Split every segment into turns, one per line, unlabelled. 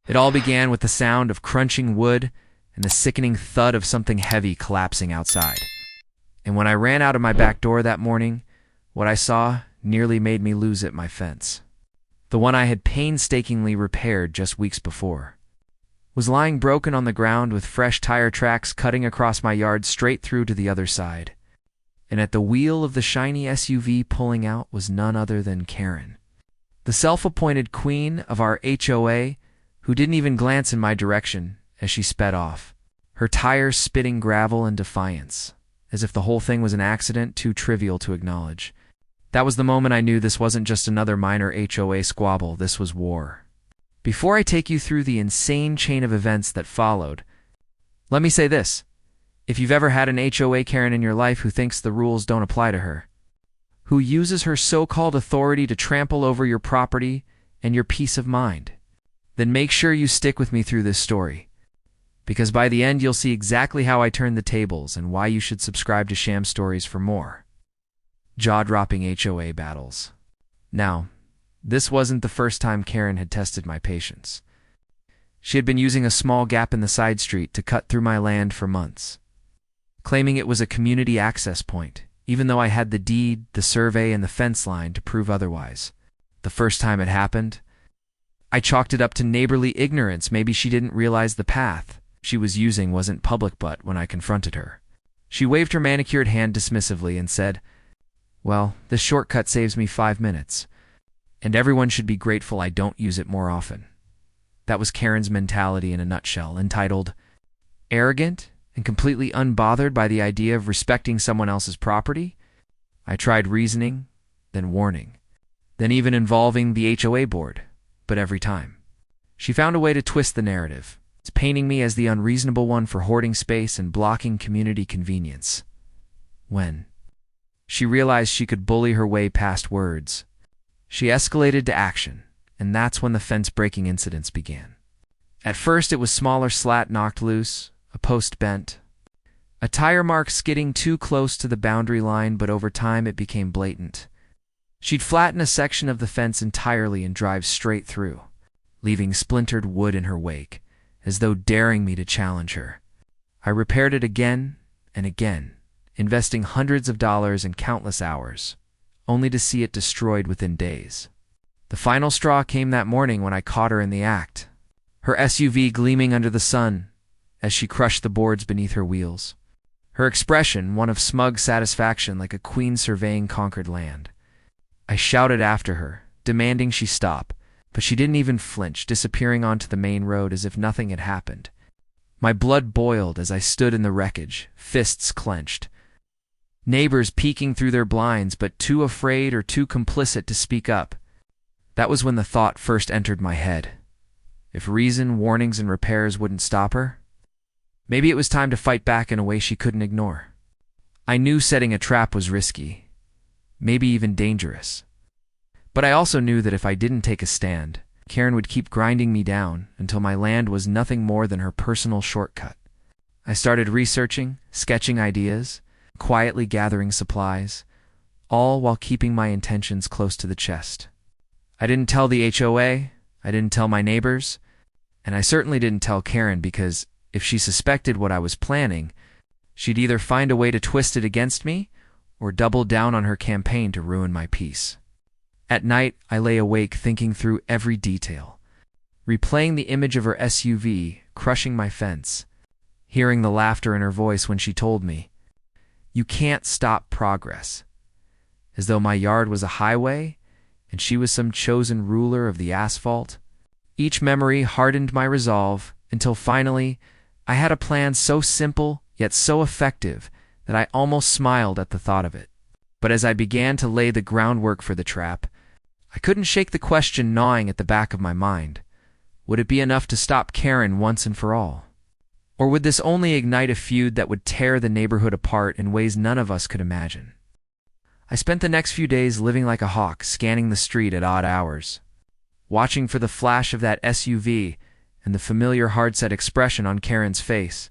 It all began with the sound of crunching wood and the sickening thud of something heavy collapsing outside. And when I ran out of my back door that morning, what I saw nearly made me lose it my fence. The one I had painstakingly repaired just weeks before was lying broken on the ground with fresh tire tracks cutting across my yard straight through to the other side. And at the wheel of the shiny SUV pulling out was none other than Karen, the self-appointed queen of our HOA, who didn't even glance in my direction as she sped off, her tires spitting gravel in defiance, as if the whole thing was an accident too trivial to acknowledge. That was the moment I knew this wasn't just another minor HOA squabble, this was war. Before I take you through the insane chain of events that followed, let me say this. If you've ever had an HOA Karen in your life who thinks the rules don't apply to her, who uses her so-called authority to trample over your property and your peace of mind, then make sure you stick with me through this story, because by the end you'll see exactly how I turned the tables and why you should subscribe to Sham Stories for more jaw-dropping HOA battles. Now, this wasn't the first time Karen had tested my patience. She had been using a small gap in the side street to cut through my land for months, claiming it was a community access point, even though I had the deed, the survey, and the fence line to prove otherwise. The first time it happened, I chalked it up to neighborly ignorance. Maybe she didn't realize the path she was using wasn't public. But when I confronted her, she waved her manicured hand dismissively and said, "Well, this shortcut saves me 5 minutes, and everyone should be grateful I don't use it more often." That was Karen's mentality in a nutshell, entitled arrogant and completely unbothered by the idea of respecting someone else's property. I tried reasoning, then warning, then even involving the HOA board, but every time she found a way to twist the narrative, painting me as the unreasonable one for hoarding space and blocking community convenience. When she realized she could bully her way past words, she escalated to action, and that's when the fence-breaking incidents began. At first it was smaller slat knocked loose, a post bent, a tire mark skidding too close to the boundary line, but over time it became blatant. She'd flatten a section of the fence entirely and drive straight through, leaving splintered wood in her wake, as though daring me to challenge her. I repaired it again and again, investing hundreds of dollars and countless hours, only to see it destroyed within days. The final straw came that morning when I caught her in the act, her SUV gleaming under the sun as she crushed the boards beneath her wheels. Her expression, one of smug satisfaction, like a queen surveying conquered land. I shouted after her, demanding she stop, but she didn't even flinch, disappearing onto the main road as if nothing had happened. My blood boiled as I stood in the wreckage, fists clenched. Neighbors peeking through their blinds, but too afraid or too complicit to speak up. That was when the thought first entered my head. If reason, warnings, and repairs wouldn't stop her, maybe it was time to fight back in a way she couldn't ignore. I knew setting a trap was risky, maybe even dangerous. But I also knew that if I didn't take a stand, Karen would keep grinding me down until my land was nothing more than her personal shortcut. I started researching, sketching ideas, quietly gathering supplies, all while keeping my intentions close to the chest. I didn't tell the HOA, I didn't tell my neighbors, and I certainly didn't tell Karen, because if she suspected what I was planning, she'd either find a way to twist it against me or double down on her campaign to ruin my peace. At night, I lay awake thinking through every detail, replaying the image of her SUV crushing my fence, hearing the laughter in her voice when she told me, "You can't stop progress," as though my yard was a highway and she was some chosen ruler of the asphalt. Each memory hardened my resolve until finally I had a plan so simple yet so effective that I almost smiled at the thought of it. But as I began to lay the groundwork for the trap, I couldn't shake the question gnawing at the back of my mind. Would it be enough to stop Karen once and for all? Or would this only ignite a feud that would tear the neighborhood apart in ways none of us could imagine? I spent the next few days living like a hawk, scanning the street at odd hours, watching for the flash of that SUV and the familiar hard-set expression on Karen's face.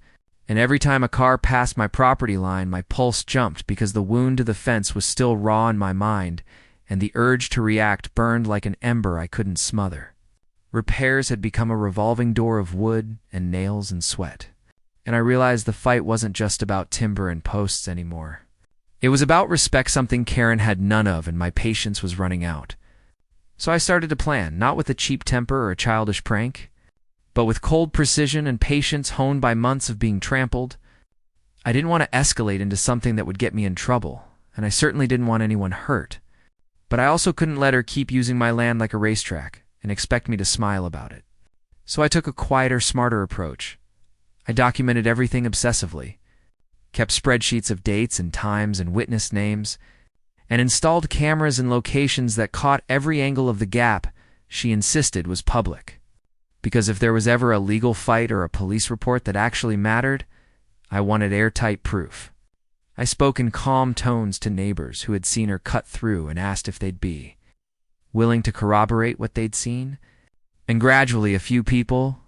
And every time a car passed my property line, my pulse jumped because the wound to the fence was still raw in my mind, and the urge to react burned like an ember I couldn't smother. Repairs had become a revolving door of wood and nails and sweat. And I realized the fight wasn't just about timber and posts anymore. It was about respect, something Karen had none of, and my patience was running out. So I started to plan, not with a cheap temper or a childish prank, but with cold precision and patience honed by months of being trampled. I didn't want to escalate into something that would get me in trouble, and I certainly didn't want anyone hurt. But I also couldn't let her keep using my land like a racetrack and expect me to smile about it. So I took a quieter, smarter approach. I documented everything obsessively, kept spreadsheets of dates and times and witness names, and installed cameras in locations that caught every angle of the gap she insisted was public. Because if there was ever a legal fight or a police report that actually mattered, I wanted airtight proof. I spoke in calm tones to neighbors who had seen her cut through and asked if they'd be willing to corroborate what they'd seen. And gradually a few people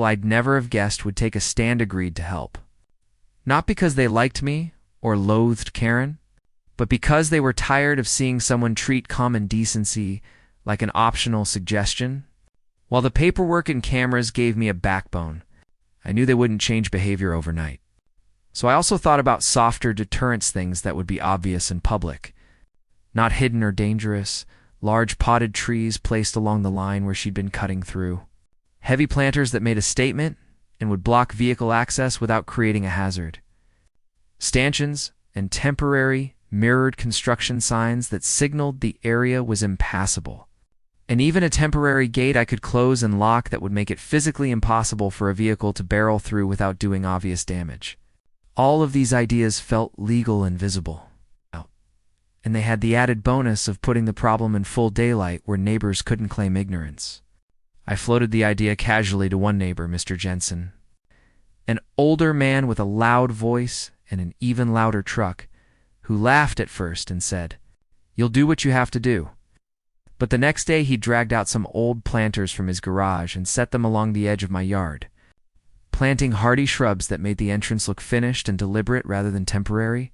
I'd never have guessed would take a stand, agreed to help. Not because they liked me or loathed Karen, but because they were tired of seeing someone treat common decency like an optional suggestion. While the paperwork and cameras gave me a backbone, I knew they wouldn't change behavior overnight. So I also thought about softer deterrence, things that would be obvious in public, not hidden or dangerous, large potted trees placed along the line where she'd been cutting through, heavy planters that made a statement and would block vehicle access without creating a hazard, stanchions and temporary, mirrored construction signs that signaled the area was impassable, and even a temporary gate I could close and lock that would make it physically impossible for a vehicle to barrel through without doing obvious damage. All of these ideas felt legal and visible. And they had the added bonus of putting the problem in full daylight where neighbors couldn't claim ignorance. I floated the idea casually to one neighbor, Mr. Jensen, an older man with a loud voice and an even louder truck, who laughed at first and said, "You'll do what you have to do." But the next day he dragged out some old planters from his garage and set them along the edge of my yard, planting hardy shrubs that made the entrance look finished and deliberate rather than temporary.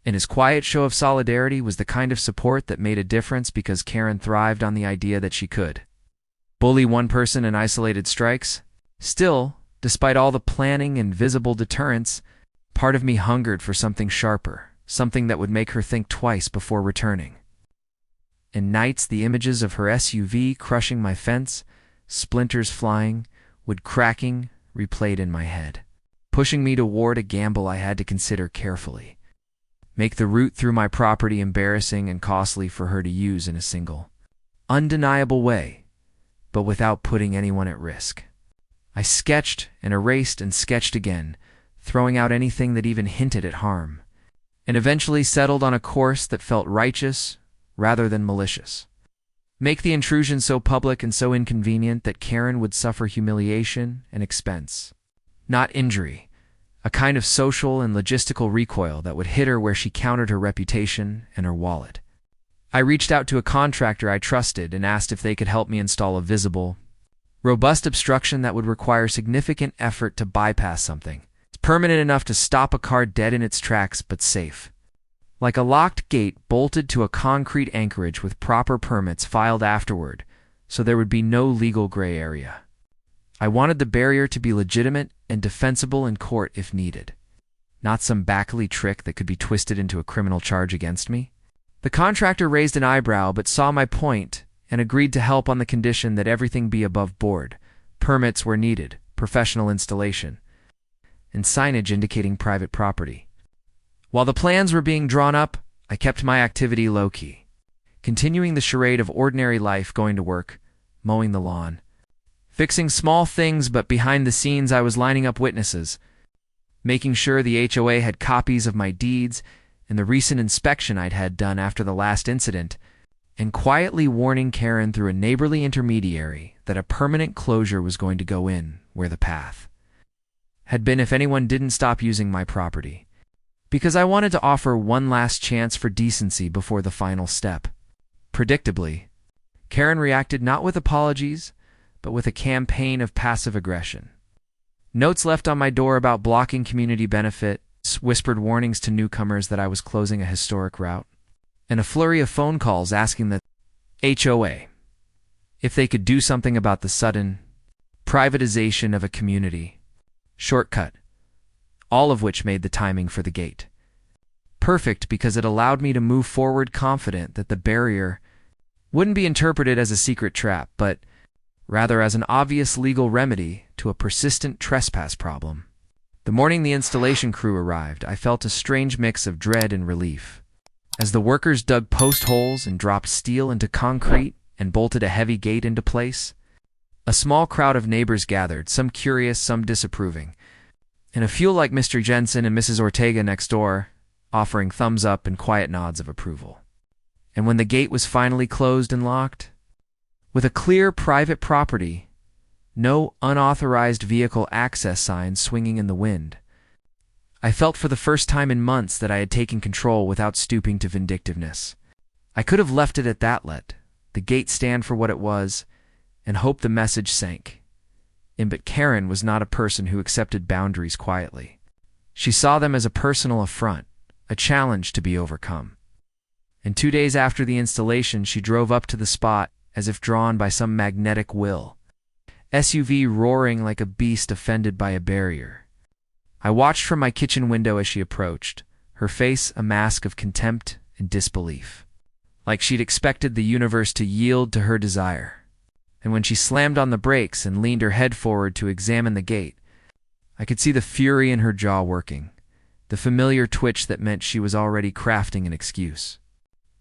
And his quiet show of solidarity was the kind of support that made a difference, because Karen thrived on the idea that she could bully one person in isolated strikes. Still, despite all the planning and visible deterrence, part of me hungered for something sharper, something that would make her think twice before returning. And nights, the images of her SUV crushing my fence, splinters flying, wood cracking, replayed in my head, pushing me toward a gamble I had to consider carefully. Make the route through my property embarrassing and costly for her to use in a single, undeniable way, but without putting anyone at risk. I sketched and erased and sketched again, throwing out anything that even hinted at harm, and eventually settled on a course that felt righteous rather than malicious. Make the intrusion so public and so inconvenient that Karen would suffer humiliation and expense, not injury, a kind of social and logistical recoil that would hit her where she counted her reputation and her wallet. I reached out to a contractor I trusted and asked if they could help me install a visible, robust obstruction that would require significant effort to bypass something. It's permanent enough to stop a car dead in its tracks, but safe. Like a locked gate bolted to a concrete anchorage with proper permits filed afterward, so there would be no legal gray area. I wanted the barrier to be legitimate and defensible in court if needed, not some backly trick that could be twisted into a criminal charge against me. The contractor raised an eyebrow but saw my point and agreed to help on the condition that everything be above board, permits where needed, professional installation, and signage indicating private property. While the plans were being drawn up, I kept my activity low-key, continuing the charade of ordinary life, going to work, mowing the lawn, fixing small things, but behind the scenes I was lining up witnesses, making sure the HOA had copies of my deeds and the recent inspection I'd had done after the last incident, and quietly warning Karen through a neighborly intermediary that a permanent closure was going to go in where the path had been if anyone didn't stop using my property, because I wanted to offer one last chance for decency before the final step. Predictably, Karen reacted not with apologies, but with a campaign of passive aggression. Notes left on my door about blocking community benefits, whispered warnings to newcomers that I was closing a historic route, and a flurry of phone calls asking the HOA If they could do something about the sudden privatization of a community. Shortcut, all of which made the timing for the gate perfect because it allowed me to move forward confident that the barrier wouldn't be interpreted as a secret trap, but rather as an obvious legal remedy to a persistent trespass problem. The morning the installation crew arrived, I felt a strange mix of dread and relief. As the workers dug post holes and dropped steel into concrete and bolted a heavy gate into place, a small crowd of neighbors gathered, some curious, some disapproving, and a few like Mr. Jensen and Mrs. Ortega next door, offering thumbs up and quiet nods of approval. And when the gate was finally closed and locked, with a clear private property, no unauthorized vehicle access sign swinging in the wind, I felt for the first time in months that I had taken control without stooping to vindictiveness. I could have left it at that, let the gate stand for what it was, and hoped the message sank. But Karen was not a person who accepted boundaries quietly. She saw them as a personal affront, a challenge to be overcome. And 2 days after the installation, she drove up to the spot as if drawn by some magnetic will, SUV roaring like a beast offended by a barrier. I watched from my kitchen window as she approached, her face a mask of contempt and disbelief, like she'd expected the universe to yield to her desire. And when she slammed on the brakes and leaned her head forward to examine the gate, I could see the fury in her jaw working, the familiar twitch that meant she was already crafting an excuse.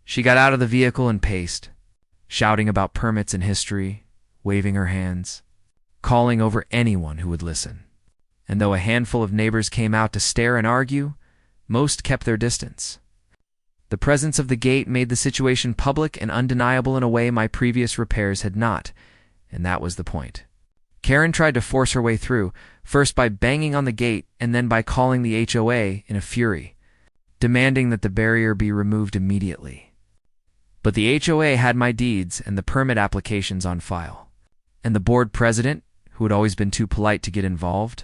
She got out of the vehicle and paced, shouting about permits and history, waving her hands, calling over anyone who would listen. And though a handful of neighbors came out to stare and argue, most kept their distance. The presence of the gate made the situation public and undeniable in a way my previous repairs had not, and that was the point. Karen tried to force her way through, first by banging on the gate and then by calling the HOA in a fury, demanding that the barrier be removed immediately. But the HOA had my deeds and the permit applications on file, and the board president, who had always been too polite to get involved,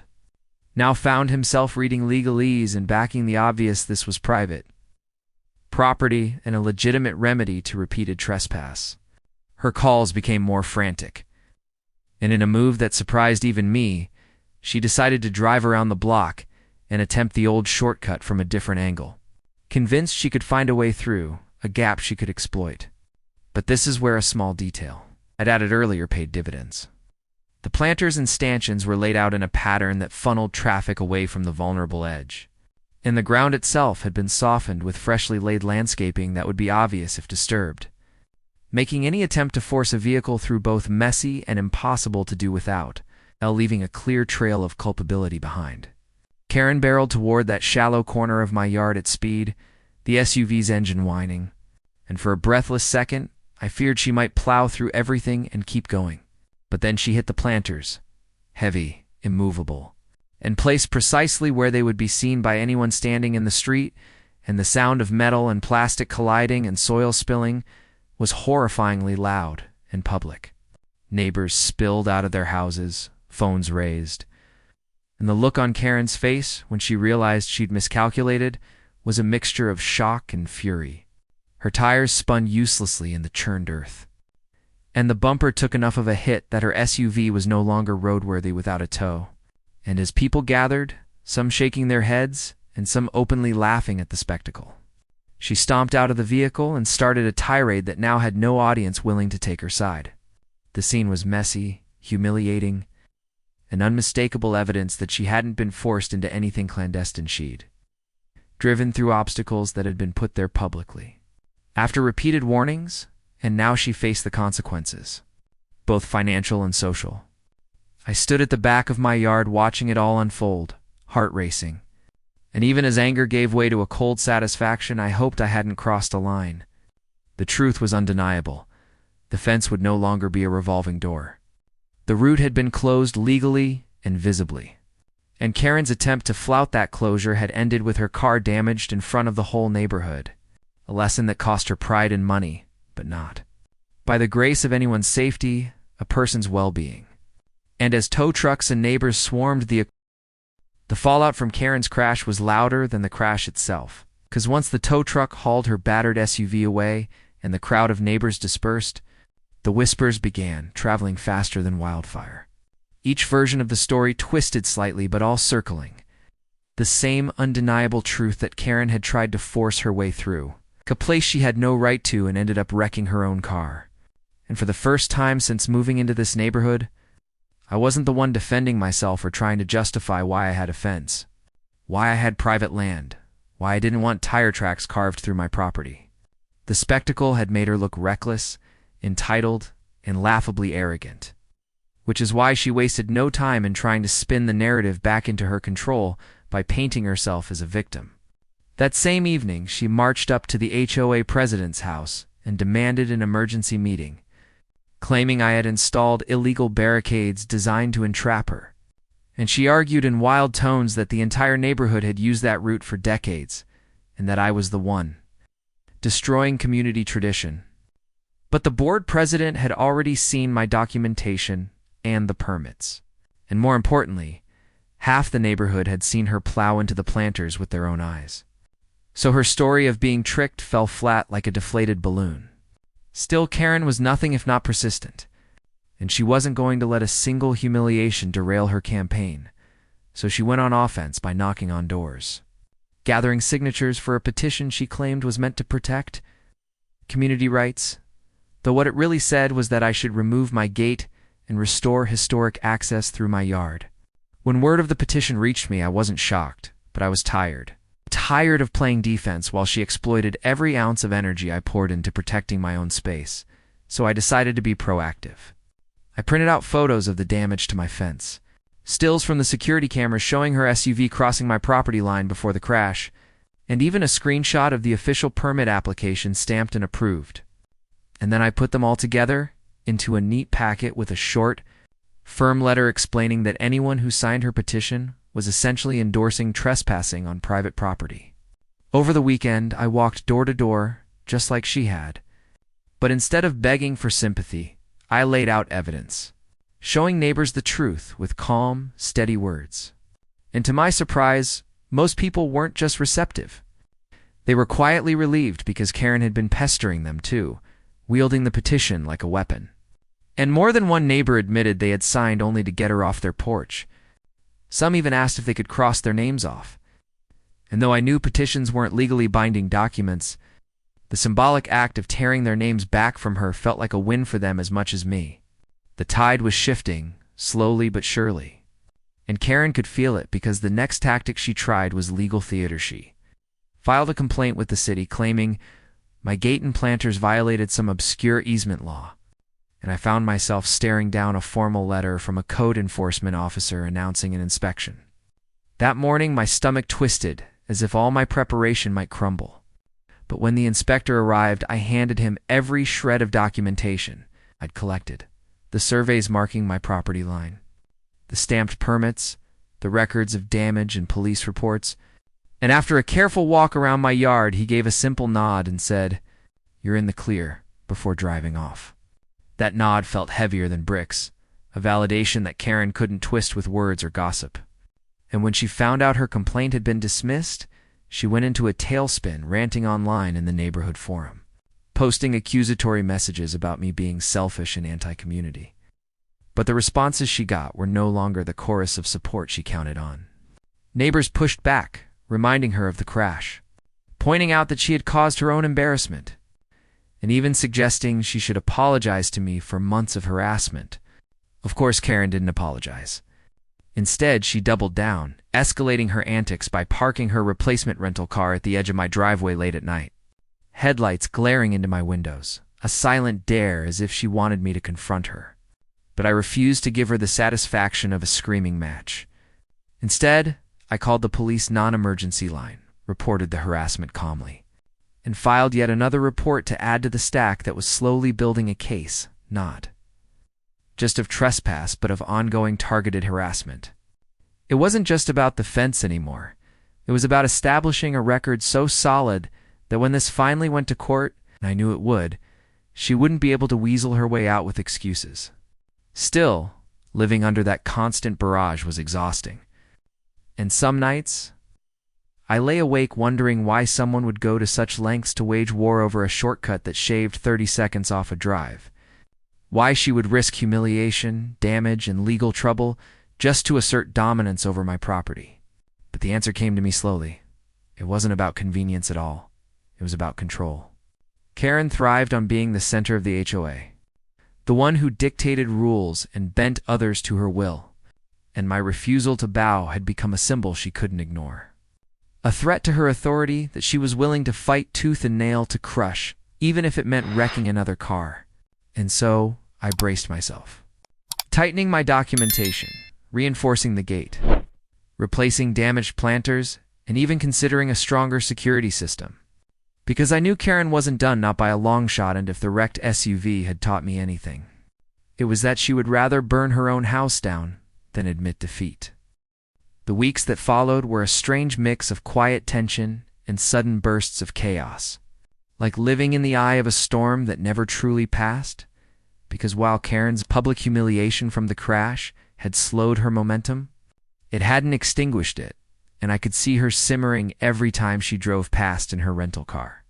now found himself reading legalese and backing the obvious this was private property and a legitimate remedy to repeated trespass. Her calls became more frantic, and in a move that surprised even me, she decided to drive around the block and attempt the old shortcut from a different angle, convinced she could find a way through, a gap she could exploit. But this is where a small detail I'd added earlier paid dividends. The planters and stanchions were laid out in a pattern that funneled traffic away from the vulnerable edge, and the ground itself had been softened with freshly laid landscaping that would be obvious if disturbed, making any attempt to force a vehicle through both messy and impossible to do without, leaving a clear trail of culpability behind. Karen barreled toward that shallow corner of my yard at speed, the SUV's engine whining, and for a breathless second, I feared she might plow through everything and keep going. But then she hit the planters, heavy, immovable, and placed precisely where they would be seen by anyone standing in the street, and the sound of metal and plastic colliding and soil spilling was horrifyingly loud and public. Neighbors spilled out of their houses, phones raised, and the look on Karen's face when she realized she'd miscalculated was a mixture of shock and fury. Her tires spun uselessly in the churned earth, and the bumper took enough of a hit that her SUV was no longer roadworthy without a tow. And as people gathered, some shaking their heads and some openly laughing at the spectacle, she stomped out of the vehicle and started a tirade that now had no audience willing to take her side. The scene was messy, humiliating, and unmistakable evidence that she hadn't been forced into anything clandestine. She'd driven through obstacles that had been put there publicly. After repeated warnings, and now she faced the consequences, both financial and social. I stood at the back of my yard watching it all unfold, heart racing. And even as anger gave way to a cold satisfaction, I hoped I hadn't crossed a line. The truth was undeniable. The fence would no longer be a revolving door. The route had been closed legally and visibly. And Karen's attempt to flout that closure had ended with her car damaged in front of the whole neighborhood. A lesson that cost her pride and money, but not by the grace of anyone's safety, a person's well-being. And as tow trucks and neighbors swarmed the fallout from Karen's crash was louder than the crash itself, because once the tow truck hauled her battered SUV away and the crowd of neighbors dispersed, The whispers began, traveling faster than wildfire. Each version of the story twisted slightly, but all circling the same undeniable truth that Karen had tried to force her way through, a place she had no right to, and ended up wrecking her own car. And for the first time since moving into this neighborhood, I wasn't the one defending myself or trying to justify why I had a fence, why I had private land, why I didn't want tire tracks carved through my property. The spectacle had made her look reckless, entitled, and laughably arrogant, which is why she wasted no time in trying to spin the narrative back into her control by painting herself as a victim. That same evening, she marched up to the HOA president's house and demanded an emergency meeting, claiming I had installed illegal barricades designed to entrap her. And she argued in wild tones that the entire neighborhood had used that route for decades, and that I was the one destroying community tradition. But the board president had already seen my documentation and the permits. And more importantly, half the neighborhood had seen her plow into the planters with their own eyes. So her story of being tricked fell flat like a deflated balloon. Still, Karen was nothing if not persistent, and she wasn't going to let a single humiliation derail her campaign. So she went on offense by knocking on doors, gathering signatures for a petition she claimed was meant to protect community rights, though what it really said was that I should remove my gate and restore historic access through my yard. When word of the petition reached me, I wasn't shocked, but I was tired of playing defense while she exploited every ounce of energy I poured into protecting my own space, so I decided to be proactive. I printed out photos of the damage to my fence, stills from the security cameras showing her SUV crossing my property line before the crash, and even a screenshot of the official permit application stamped and approved. And then I put them all together into a neat packet with a short, firm letter explaining that anyone who signed her petition was essentially endorsing trespassing on private property. Over the weekend, I walked door to door, just like she had. But instead of begging for sympathy, I laid out evidence, showing neighbors the truth with calm, steady words. And to my surprise, most people weren't just receptive. They were quietly relieved because Karen had been pestering them too, wielding the petition like a weapon. And more than one neighbor admitted they had signed only to get her off their porch. Some even asked if they could cross their names off. And though I knew petitions weren't legally binding documents, the symbolic act of tearing their names back from her felt like a win for them as much as me. The tide was shifting, slowly but surely. And Karen could feel it because the next tactic she tried was legal theater. She filed a complaint with the city claiming my gate and planters violated some obscure easement law. And I found myself staring down a formal letter from a code enforcement officer announcing an inspection. That morning, my stomach twisted, as if all my preparation might crumble. But when the inspector arrived, I handed him every shred of documentation I'd collected, the surveys marking my property line, the stamped permits, the records of damage and police reports, and after a careful walk around my yard, he gave a simple nod and said, "You're in the clear," before driving off. That nod felt heavier than bricks, a validation that Karen couldn't twist with words or gossip. And when she found out her complaint had been dismissed, she went into a tailspin, ranting online in the neighborhood forum, posting accusatory messages about me being selfish and anti-community. But the responses she got were no longer the chorus of support she counted on. Neighbors pushed back, reminding her of the crash, pointing out that she had caused her own embarrassment, and even suggesting she should apologize to me for months of harassment. Of course, Karen didn't apologize. Instead, she doubled down, escalating her antics by parking her replacement rental car at the edge of my driveway late at night, headlights glaring into my windows, a silent dare as if she wanted me to confront her. But I refused to give her the satisfaction of a screaming match. Instead, I called the police non-emergency line, reported the harassment calmly, and filed yet another report to add to the stack that was slowly building a case, not just of trespass, but of ongoing targeted harassment. It wasn't just about the fence anymore. It was about establishing a record so solid that when this finally went to court, and I knew it would, she wouldn't be able to weasel her way out with excuses. Still, living under that constant barrage was exhausting. And some nights, I lay awake wondering why someone would go to such lengths to wage war over a shortcut that shaved 30 seconds off a drive. Why she would risk humiliation, damage, and legal trouble just to assert dominance over my property. But the answer came to me slowly. It wasn't about convenience at all. It was about control. Karen thrived on being the center of the HOA, the one who dictated rules and bent others to her will, and my refusal to bow had become a symbol she couldn't ignore. A threat to her authority that she was willing to fight tooth and nail to crush, even if it meant wrecking another car. And so, I braced myself. Tightening my documentation, reinforcing the gate, replacing damaged planters, and even considering a stronger security system. Because I knew Karen wasn't done, not by a long shot, and if the wrecked SUV had taught me anything, it was that she would rather burn her own house down than admit defeat. The weeks that followed were a strange mix of quiet tension and sudden bursts of chaos, like living in the eye of a storm that never truly passed, because while Karen's public humiliation from the crash had slowed her momentum, it hadn't extinguished it, and I could see her simmering every time she drove past in her rental car,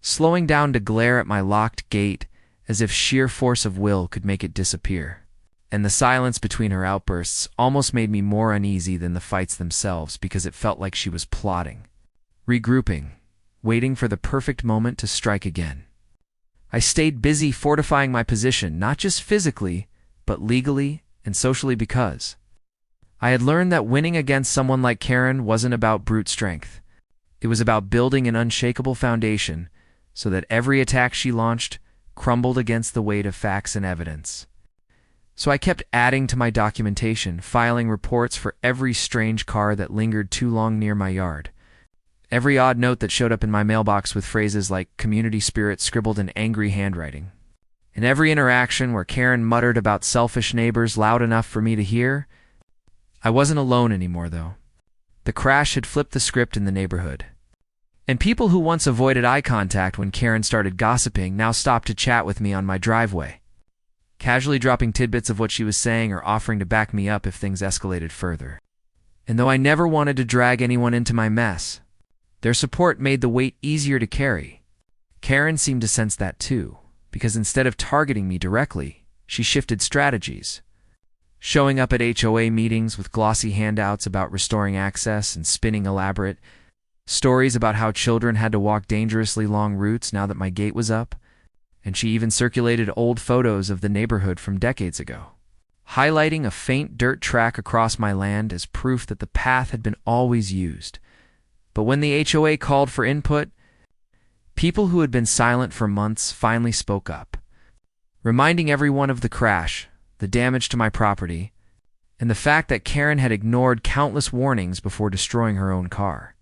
slowing down to glare at my locked gate as if sheer force of will could make it disappear. And the silence between her outbursts almost made me more uneasy than the fights themselves, because it felt like she was plotting, regrouping, waiting for the perfect moment to strike again. I stayed busy fortifying my position, not just physically, but legally and socially, because I had learned that winning against someone like Karen wasn't about brute strength. It was about building an unshakable foundation so that every attack she launched crumbled against the weight of facts and evidence. So I kept adding to my documentation, filing reports for every strange car that lingered too long near my yard, every odd note that showed up in my mailbox with phrases like community spirit scribbled in angry handwriting, and every interaction where Karen muttered about selfish neighbors loud enough for me to hear. I wasn't alone anymore, though. The crash had flipped the script in the neighborhood, and people who once avoided eye contact when Karen started gossiping now stopped to chat with me on my driveway, casually dropping tidbits of what she was saying or offering to back me up if things escalated further. And though I never wanted to drag anyone into my mess, their support made the weight easier to carry. Karen seemed to sense that too, because instead of targeting me directly, she shifted strategies, showing up at HOA meetings with glossy handouts about restoring access and spinning elaborate stories about how children had to walk dangerously long routes now that my gate was up. And she even circulated old photos of the neighborhood from decades ago, highlighting a faint dirt track across my land as proof that the path had been always used. But when the HOA called for input, people who had been silent for months finally spoke up, reminding everyone of the crash, the damage to my property, and the fact that Karen had ignored countless warnings before destroying her own car.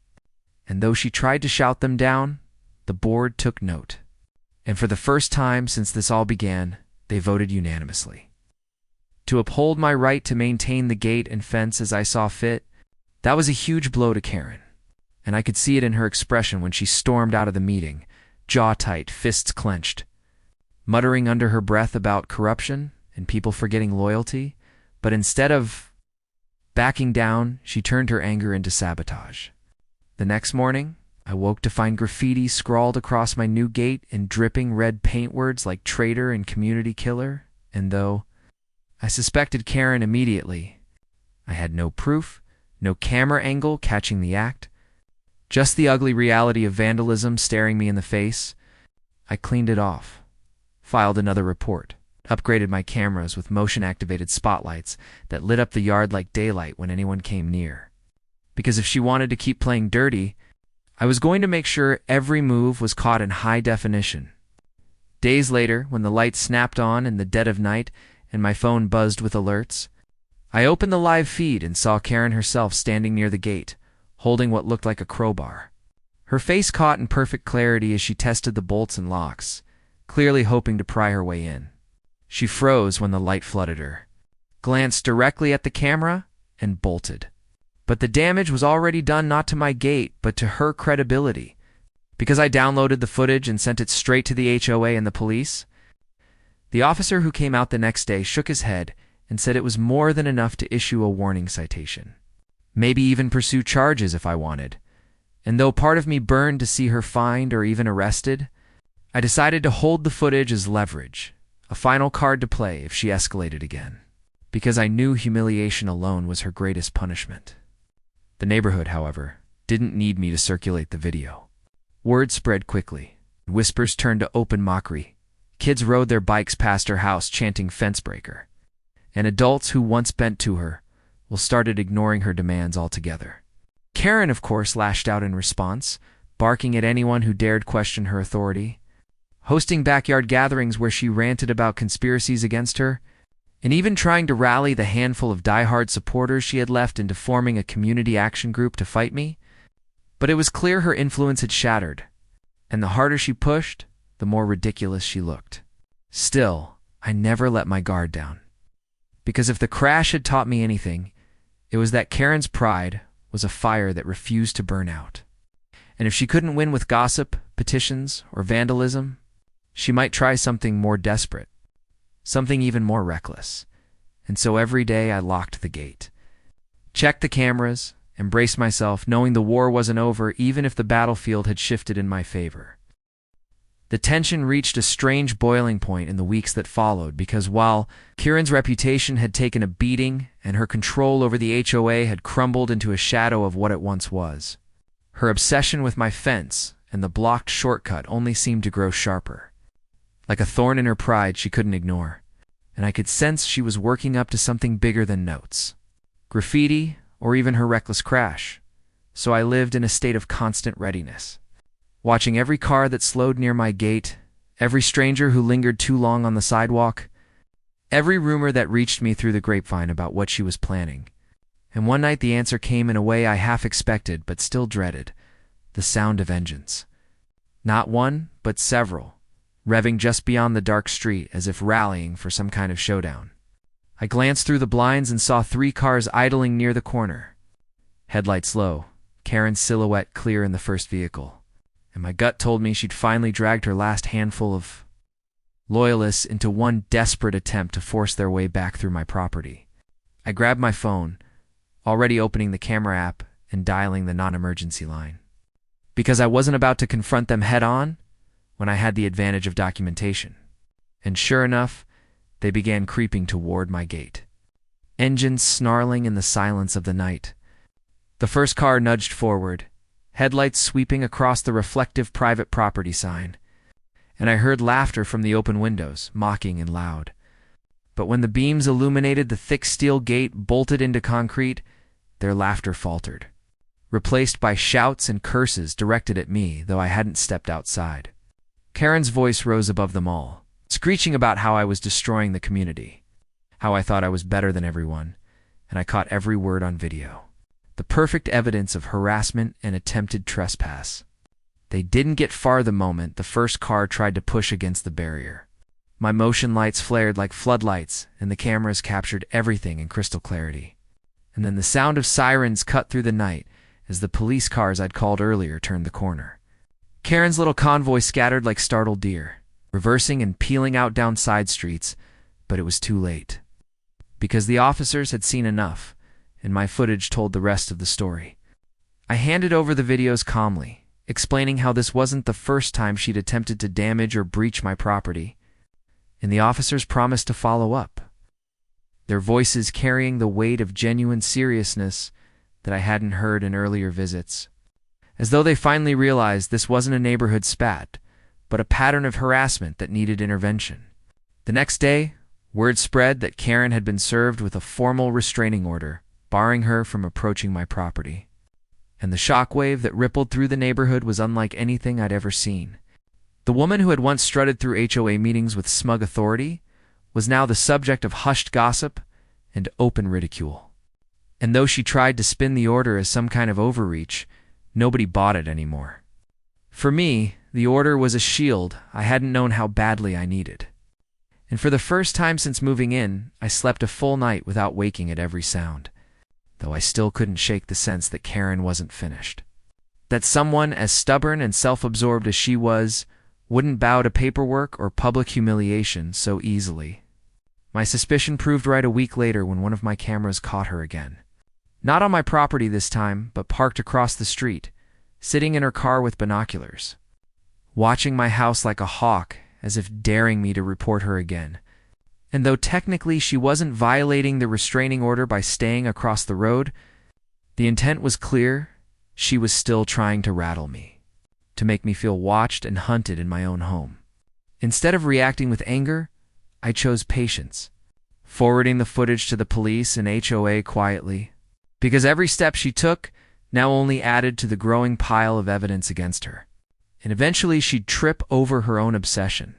And though she tried to shout them down, the board took note. And for the first time since this all began, they voted unanimously to uphold my right to maintain the gate and fence as I saw fit. That was a huge blow to Karen, and I could see it in her expression when she stormed out of the meeting, jaw tight, fists clenched, muttering under her breath about corruption and people forgetting loyalty. But instead of backing down, she turned her anger into sabotage. The next morning, I woke to find graffiti scrawled across my new gate in dripping red paint words like traitor and community killer, and though I suspected Karen immediately, I had no proof, no camera angle catching the act, just the ugly reality of vandalism staring me in the face. I cleaned it off, filed another report, upgraded my cameras with motion-activated spotlights that lit up the yard like daylight when anyone came near. Because if she wanted to keep playing dirty, I was going to make sure every move was caught in high definition. Days later, when the lights snapped on in the dead of night and my phone buzzed with alerts, I opened the live feed and saw Karen herself standing near the gate, holding what looked like a crowbar. Her face caught in perfect clarity as she tested the bolts and locks, clearly hoping to pry her way in. She froze when the light flooded her, glanced directly at the camera, and bolted. But the damage was already done, not to my gate, but to her credibility. Because I downloaded the footage and sent it straight to the HOA and the police. The officer who came out the next day shook his head and said it was more than enough to issue a warning citation. Maybe even pursue charges if I wanted. And though part of me burned to see her fined or even arrested, I decided to hold the footage as leverage, a final card to play if she escalated again, because I knew humiliation alone was her greatest punishment. The neighborhood, however, didn't need me to circulate the video. Word spread quickly. Whispers turned to open mockery. Kids rode their bikes past her house chanting "fence breaker." And adults who once bent to her started ignoring her demands altogether. Karen, of course, lashed out in response, barking at anyone who dared question her authority, hosting backyard gatherings where she ranted about conspiracies against her, and even trying to rally the handful of diehard supporters she had left into forming a community action group to fight me. But it was clear her influence had shattered, and the harder she pushed, the more ridiculous she looked. Still, I never let my guard down. Because if the crash had taught me anything, it was that Karen's pride was a fire that refused to burn out. And if she couldn't win with gossip, petitions, or vandalism, she might try something more desperate, something even more reckless. And so every day I locked the gate, checked the cameras, and braced myself, knowing the war wasn't over even if the battlefield had shifted in my favor. The tension reached a strange boiling point in the weeks that followed because while Kieran's reputation had taken a beating and her control over the HOA had crumbled into a shadow of what it once was, her obsession with my fence and the blocked shortcut only seemed to grow sharper. Like a thorn in her pride she couldn't ignore, and I could sense she was working up to something bigger than notes, graffiti, or even her reckless crash. So I lived in a state of constant readiness, watching every car that slowed near my gate, every stranger who lingered too long on the sidewalk, every rumor that reached me through the grapevine about what she was planning. And one night the answer came in a way I half expected but still dreaded, the sound of engines. Not one, but several, revving just beyond the dark street as if rallying for some kind of showdown. I glanced through the blinds and saw 3 cars idling near the corner. Headlights low, Karen's silhouette clear in the first vehicle, and my gut told me she'd finally dragged her last handful of loyalists into one desperate attempt to force their way back through my property. I grabbed my phone, already opening the camera app and dialing the non-emergency line, because I wasn't about to confront them head-on when I had the advantage of documentation. And sure enough, they began creeping toward my gate, engines snarling in the silence of the night. The first car nudged forward, headlights sweeping across the reflective private property sign, and I heard laughter from the open windows, mocking and loud. But when the beams illuminated the thick steel gate bolted into concrete, their laughter faltered, replaced by shouts and curses directed at me, though I hadn't stepped outside. Karen's voice rose above them all, screeching about how I was destroying the community, how I thought I was better than everyone, and I caught every word on video. The perfect evidence of harassment and attempted trespass. They didn't get far the moment the first car tried to push against the barrier. My motion lights flared like floodlights, and the cameras captured everything in crystal clarity. And then the sound of sirens cut through the night as the police cars I'd called earlier turned the corner. Karen's little convoy scattered like startled deer, reversing and peeling out down side streets, but it was too late. Because the officers had seen enough, and my footage told the rest of the story. I handed over the videos calmly, explaining how this wasn't the first time she'd attempted to damage or breach my property, and the officers promised to follow up, their voices carrying the weight of genuine seriousness that I hadn't heard in earlier visits, as though they finally realized this wasn't a neighborhood spat, but a pattern of harassment that needed intervention. The next day, word spread that Karen had been served with a formal restraining order, barring her from approaching my property. And the shockwave that rippled through the neighborhood was unlike anything I'd ever seen. The woman who had once strutted through HOA meetings with smug authority was now the subject of hushed gossip and open ridicule. And though she tried to spin the order as some kind of overreach, nobody bought it anymore. For me, the order was a shield I hadn't known how badly I needed. And for the first time since moving in, I slept a full night without waking at every sound, though I still couldn't shake the sense that Karen wasn't finished. That someone as stubborn and self-absorbed as she was wouldn't bow to paperwork or public humiliation so easily. My suspicion proved right a week later when one of my cameras caught her again. Not on my property this time, but parked across the street, sitting in her car with binoculars, watching my house like a hawk as if daring me to report her again. And though technically she wasn't violating the restraining order by staying across the road, the intent was clear. She was still trying to rattle me, to make me feel watched and hunted in my own home. Instead of reacting with anger, I chose patience, forwarding the footage to the police and HOA quietly, because every step she took now only added to the growing pile of evidence against her. And eventually she'd trip over her own obsession.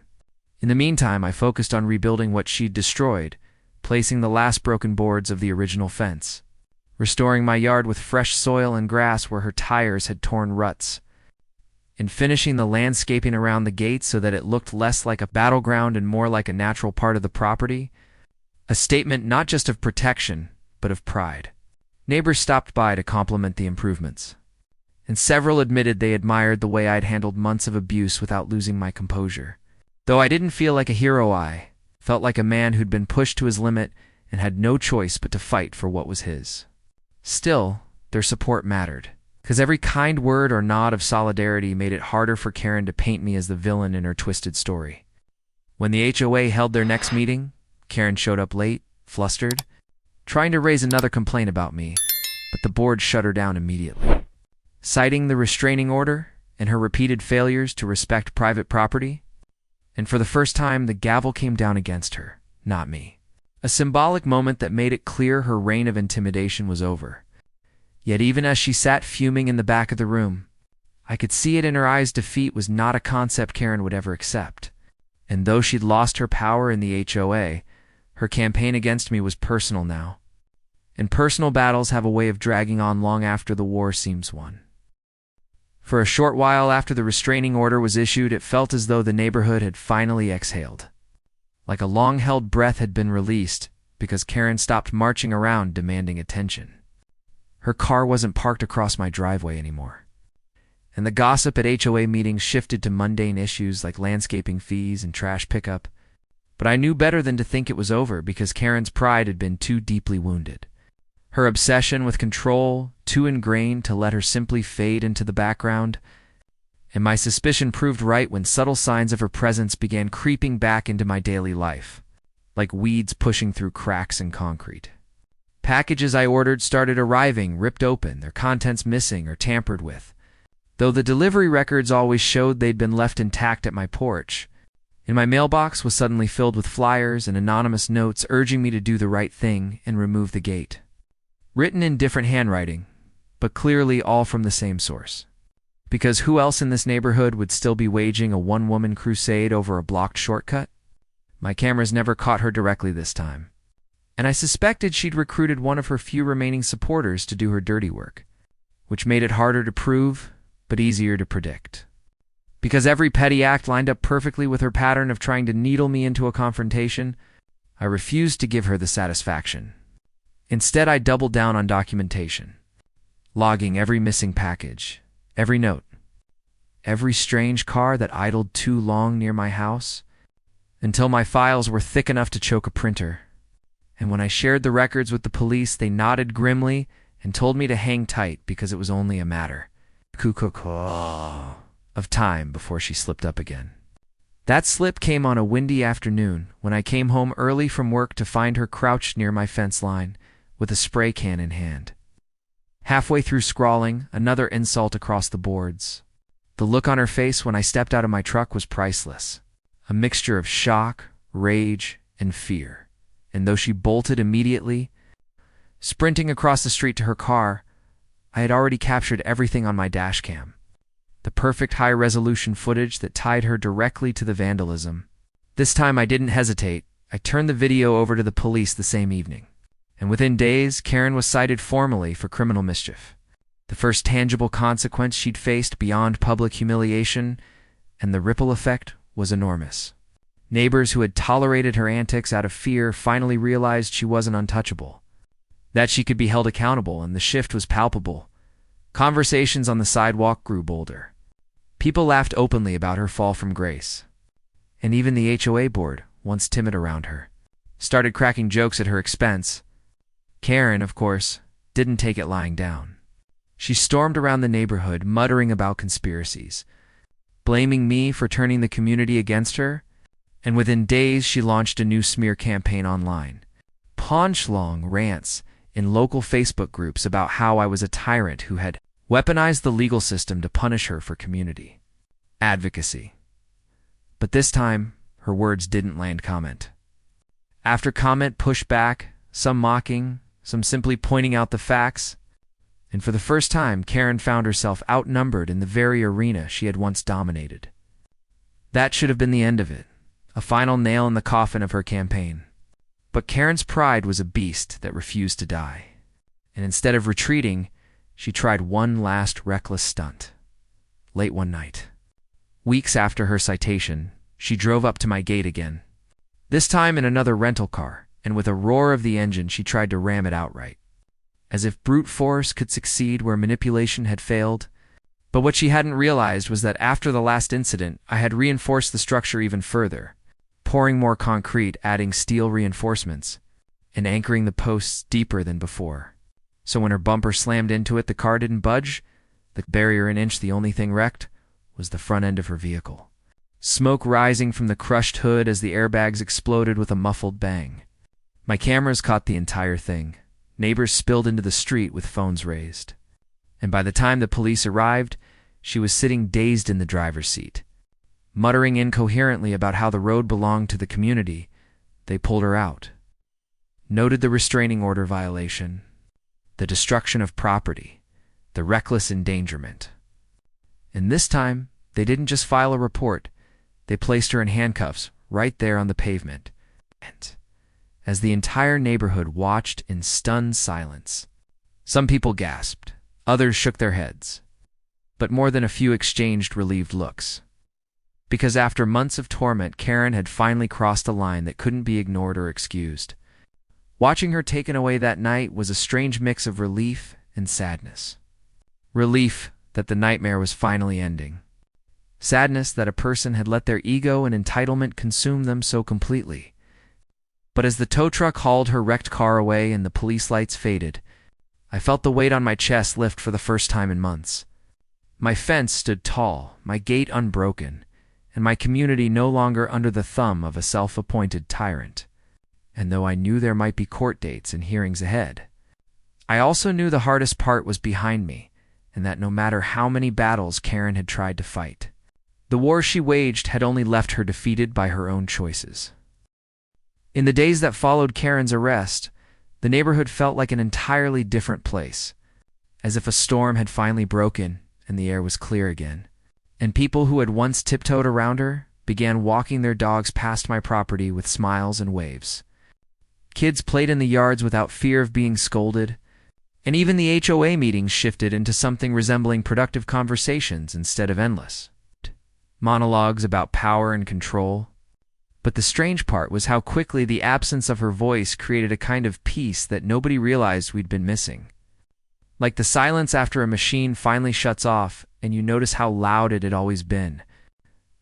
In the meantime, I focused on rebuilding what she'd destroyed, placing the last broken boards of the original fence, restoring my yard with fresh soil and grass where her tires had torn ruts, and finishing the landscaping around the gate so that it looked less like a battleground and more like a natural part of the property, a statement not just of protection, but of pride. Neighbors stopped by to compliment the improvements, and several admitted they admired the way I'd handled months of abuse without losing my composure. Though I didn't feel like a hero, I felt like a man who'd been pushed to his limit and had no choice but to fight for what was his. Still, their support mattered, because every kind word or nod of solidarity made it harder for Karen to paint me as the villain in her twisted story. When the HOA held their next meeting, Karen showed up late, flustered, trying to raise another complaint about me, but the board shut her down immediately. Citing the restraining order and her repeated failures to respect private property, and for the first time the gavel came down against her, not me. A symbolic moment that made it clear her reign of intimidation was over. Yet even as she sat fuming in the back of the room, I could see it in her eyes defeat was not a concept Karen would ever accept. And though she'd lost her power in the HOA, her campaign against me was personal now. And personal battles have a way of dragging on long after the war seems won. For a short while after the restraining order was issued, it felt as though the neighborhood had finally exhaled. Like a long-held breath had been released because Karen stopped marching around demanding attention. Her car wasn't parked across my driveway anymore. And the gossip at HOA meetings shifted to mundane issues like landscaping fees and trash pickup. But I knew better than to think it was over because Karen's pride had been too deeply wounded. Her obsession with control, too ingrained to let her simply fade into the background, and my suspicion proved right when subtle signs of her presence began creeping back into my daily life, like weeds pushing through cracks in concrete. Packages I ordered started arriving ripped open, their contents missing or tampered with, though the delivery records always showed they'd been left intact at my porch. And my mailbox was suddenly filled with flyers and anonymous notes urging me to do the right thing and remove the gate. Written in different handwriting, but clearly all from the same source. Because who else in this neighborhood would still be waging a one-woman crusade over a blocked shortcut? My cameras never caught her directly this time, and I suspected she'd recruited one of her few remaining supporters to do her dirty work, which made it harder to prove, but easier to predict. Because every petty act lined up perfectly with her pattern of trying to needle me into a confrontation, I refused to give her the satisfaction. Instead, I doubled down on documentation, logging every missing package, every note, every strange car that idled too long near my house, until my files were thick enough to choke a printer. And when I shared the records with the police, they nodded grimly and told me to hang tight because it was only a matter of time before she slipped up again. That slip came on a windy afternoon when I came home early from work to find her crouched near my fence line with a spray can in hand. Halfway through scrawling, another insult across the boards. The look on her face when I stepped out of my truck was priceless. A mixture of shock, rage, and fear. And though she bolted immediately, sprinting across the street to her car, I had already captured everything on my dash cam. The perfect high-resolution footage that tied her directly to the vandalism. This time I didn't hesitate. I turned the video over to the police the same evening. And within days, Karen was cited formally for criminal mischief. The first tangible consequence she'd faced beyond public humiliation, and the ripple effect was enormous. Neighbors who had tolerated her antics out of fear finally realized she wasn't untouchable, that she could be held accountable, and the shift was palpable. Conversations on the sidewalk grew bolder. People laughed openly about her fall from grace. And even the HOA board, once timid around her, started cracking jokes at her expense. Karen, of course, didn't take it lying down. She stormed around the neighborhood, muttering about conspiracies, blaming me for turning the community against her, And within days, she launched a new smear campaign online. Punch-long rants in local Facebook groups about how I was a tyrant who had weaponized the legal system to punish her for community advocacy. But this time, her words didn't land comment. After comment pushed back, some mocking, some simply pointing out the facts, and for the first time, Karen found herself outnumbered in the very arena she had once dominated. That should have been the end of it, a final nail in the coffin of her campaign. But Karen's pride was a beast that refused to die, and instead of retreating, she tried one last reckless stunt. Late one night, weeks after her citation, she drove up to my gate again, this time in another rental car, and with a roar of the engine she tried to ram it outright. As if brute force could succeed where manipulation had failed. But what she hadn't realized was that after the last incident, I had reinforced the structure even further, pouring more concrete, adding steel reinforcements, and anchoring the posts deeper than before. So when her bumper slammed into it, the car didn't budge. The barrier an inch, the only thing wrecked was the front end of her vehicle. Smoke rising from the crushed hood as the airbags exploded with a muffled bang. My cameras caught the entire thing. Neighbors spilled into the street with phones raised. And by the time the police arrived, she was sitting dazed in the driver's seat. Muttering incoherently about how the road belonged to the community, they pulled her out. Noted the restraining order violation, the destruction of property, the reckless endangerment. And this time, they didn't just file a report, they placed her in handcuffs right there on the pavement. As the entire neighborhood watched in stunned silence. Some people gasped, others shook their heads, but more than a few exchanged relieved looks. Because after months of torment, Karen had finally crossed a line that couldn't be ignored or excused. Watching her taken away that night was a strange mix of relief and sadness. Relief that the nightmare was finally ending. Sadness that a person had let their ego and entitlement consume them so completely. But as the tow truck hauled her wrecked car away and the police lights faded, I felt the weight on my chest lift for the first time in months. My fence stood tall, my gate unbroken, and my community no longer under the thumb of a self-appointed tyrant. And though I knew there might be court dates and hearings ahead, I also knew the hardest part was behind me, and that no matter how many battles Karen had tried to fight, the war she waged had only left her defeated by her own choices. In the days that followed Karen's arrest, the neighborhood felt like an entirely different place, as if a storm had finally broken and the air was clear again, and people who had once tiptoed around her began walking their dogs past my property with smiles and waves. Kids played in the yards without fear of being scolded, and even the HOA meetings shifted into something resembling productive conversations instead of endless monologues about power and control. But the strange part was how quickly the absence of her voice created a kind of peace that nobody realized we'd been missing. Like the silence after a machine finally shuts off and you notice how loud it had always been.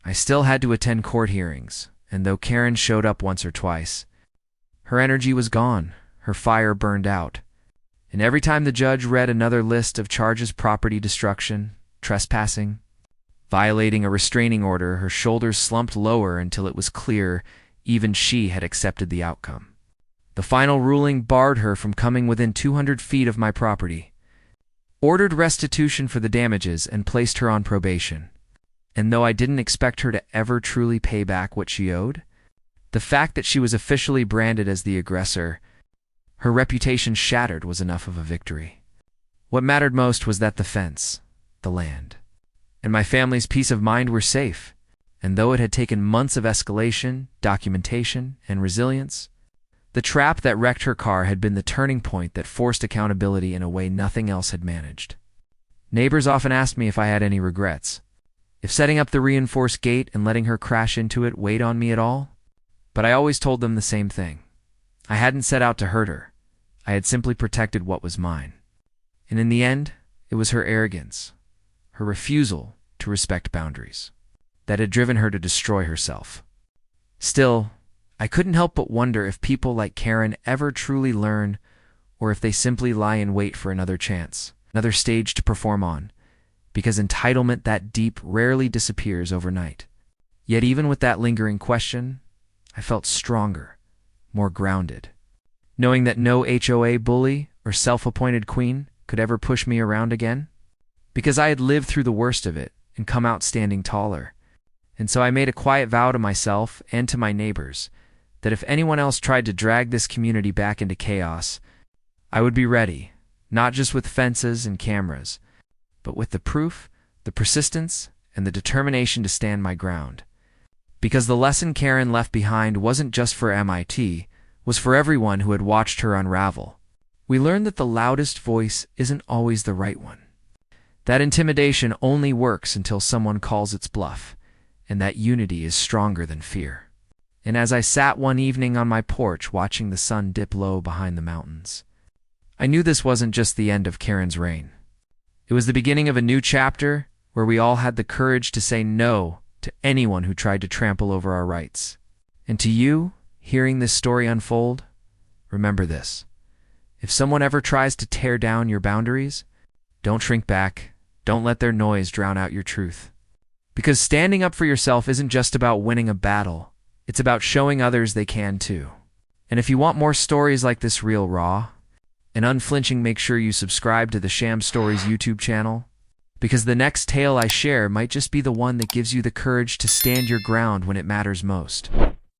I still had to attend court hearings, and though Karen showed up once or twice, her energy was gone, her fire burned out. And every time the judge read another list of charges, property destruction, trespassing, violating a restraining order, her shoulders slumped lower until it was clear even she had accepted the outcome. The final ruling barred her from coming within 200 feet of my property, ordered restitution for the damages, and placed her on probation. And though I didn't expect her to ever truly pay back what she owed, the fact that she was officially branded as the aggressor, her reputation shattered, was enough of a victory. What mattered most was that the fence, the land, and my family's peace of mind were safe, and though it had taken months of escalation, documentation, and resilience, the trap that wrecked her car had been the turning point that forced accountability in a way nothing else had managed. Neighbors often asked me if I had any regrets, if setting up the reinforced gate and letting her crash into it weighed on me at all, but I always told them the same thing. I hadn't set out to hurt her. I had simply protected what was mine. And in the end, it was her arrogance, her refusal to respect boundaries, that had driven her to destroy herself. Still, I couldn't help but wonder if people like Karen ever truly learn, or if they simply lie in wait for another chance, another stage to perform on, because entitlement that deep rarely disappears overnight. Yet even with that lingering question, I felt stronger, more grounded, knowing that no HOA bully or self-appointed queen could ever push me around again. Because I had lived through the worst of it and come out standing taller. And so I made a quiet vow to myself and to my neighbors that if anyone else tried to drag this community back into chaos, I would be ready, not just with fences and cameras, but with the proof, the persistence, and the determination to stand my ground. Because the lesson Karen left behind wasn't just for MIT, was for everyone who had watched her unravel. We learned that the loudest voice isn't always the right one. That intimidation only works until someone calls its bluff, and that unity is stronger than fear. And as I sat one evening on my porch watching the sun dip low behind the mountains, I knew this wasn't just the end of Karen's reign. It was the beginning of a new chapter where we all had the courage to say no to anyone who tried to trample over our rights. And to you, hearing this story unfold, remember this. If someone ever tries to tear down your boundaries, don't shrink back. Don't let their noise drown out your truth. Because standing up for yourself isn't just about winning a battle. It's about showing others they can too. And if you want more stories like this real raw and unflinching, make sure you subscribe to the Sham Stories YouTube channel, because the next tale I share might just be the one that gives you the courage to stand your ground when it matters most.